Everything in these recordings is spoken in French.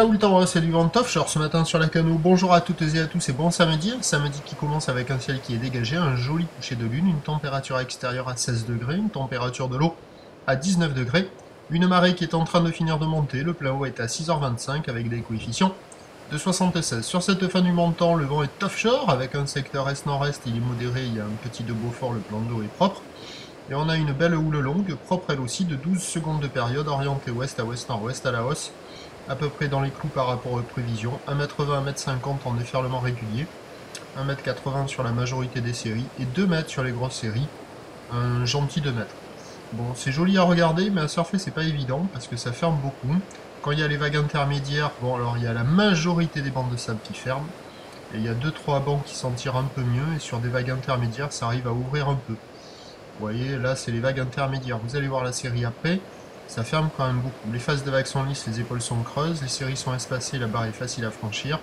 Raoul Taureau, c'est du vent offshore ce matin sur la Cano. Bonjour à toutes et à tous et bon samedi. Samedi qui commence avec un ciel qui est dégagé, un joli coucher de lune, une température extérieure à 16 degrés, une température de l'eau à 19 degrés, une marée qui est en train de finir de monter, le plein eau est à 6h25 avec des coefficients de 76. Sur cette fin du montant, le vent est offshore avec un secteur est-nord-est, il est modéré, il y a un petit de Beaufort, le plan d'eau est propre. Et on a une belle houle longue, propre elle aussi, de 12 secondes de période, orientée ouest à ouest-nord-ouest à la hausse, à peu près dans les clous par rapport aux prévisions, 1m20, 1m50 en déferlement régulier, 1m80 sur la majorité des séries, et 2 mètres sur les grosses séries, un gentil 2 mètres. Bon, c'est joli à regarder, mais à surfer c'est pas évident, parce que ça ferme beaucoup. Quand il y a les vagues intermédiaires, bon alors il y a la majorité des bancs de sable qui ferment, et il y a 2-3 bancs qui s'en tirent un peu mieux, et sur des vagues intermédiaires ça arrive à ouvrir un peu. Vous voyez, là, c'est les vagues intermédiaires. Vous allez voir la série après, ça ferme quand même beaucoup. Les phases de vagues sont lisses, les épaules sont creuses, les séries sont espacées, la barre est facile à franchir.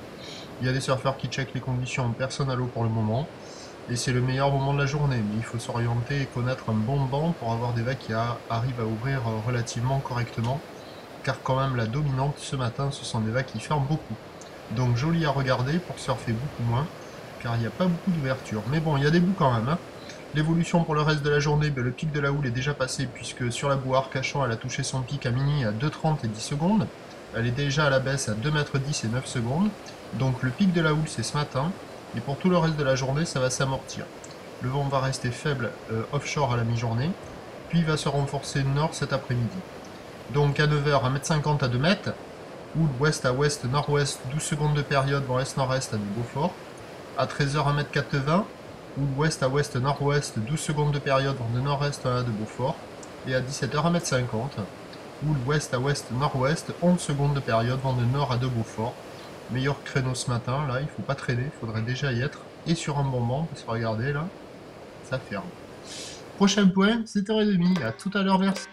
Il y a des surfeurs qui checkent les conditions, personne à l'eau pour le moment. Et c'est le meilleur moment de la journée, mais il faut s'orienter et connaître un bon banc pour avoir des vagues qui arrivent à ouvrir relativement correctement. Car quand même, la dominante ce matin, ce sont des vagues qui ferment beaucoup. Donc joli à regarder pour surfer beaucoup moins, car il n'y a pas beaucoup d'ouverture. Mais bon, il y a des bouts quand même, hein. L'évolution pour le reste de la journée, le pic de la houle est déjà passé puisque sur la boue Arcachon, elle a touché son pic à minuit à 2,30 et 10 secondes. Elle est déjà à la baisse à 2,10 m et 9 secondes. Donc le pic de la houle, c'est ce matin. Et pour tout le reste de la journée, ça va s'amortir. Le vent va rester faible offshore à la mi-journée, puis il va se renforcer nord cet après-midi. Donc à 9h, 1m50 à 2 mètres. Houle ouest à ouest, nord-ouest, 12 secondes de période, vent est-nord-est à du Beaufort. À 13h, 1m80. Ou ouest à ouest nord-ouest, 12 secondes de période vent de nord-est à de Beaufort, et à 17h 1m50, ou ouest à ouest nord-ouest, 11 secondes de période vent de nord à de Beaufort. Meilleur créneau ce matin, là il faut pas traîner, il faudrait déjà y être, et sur un bon banc, parce que regardez là, ça ferme. Prochain point, 7h30, à tout à l'heure, merci.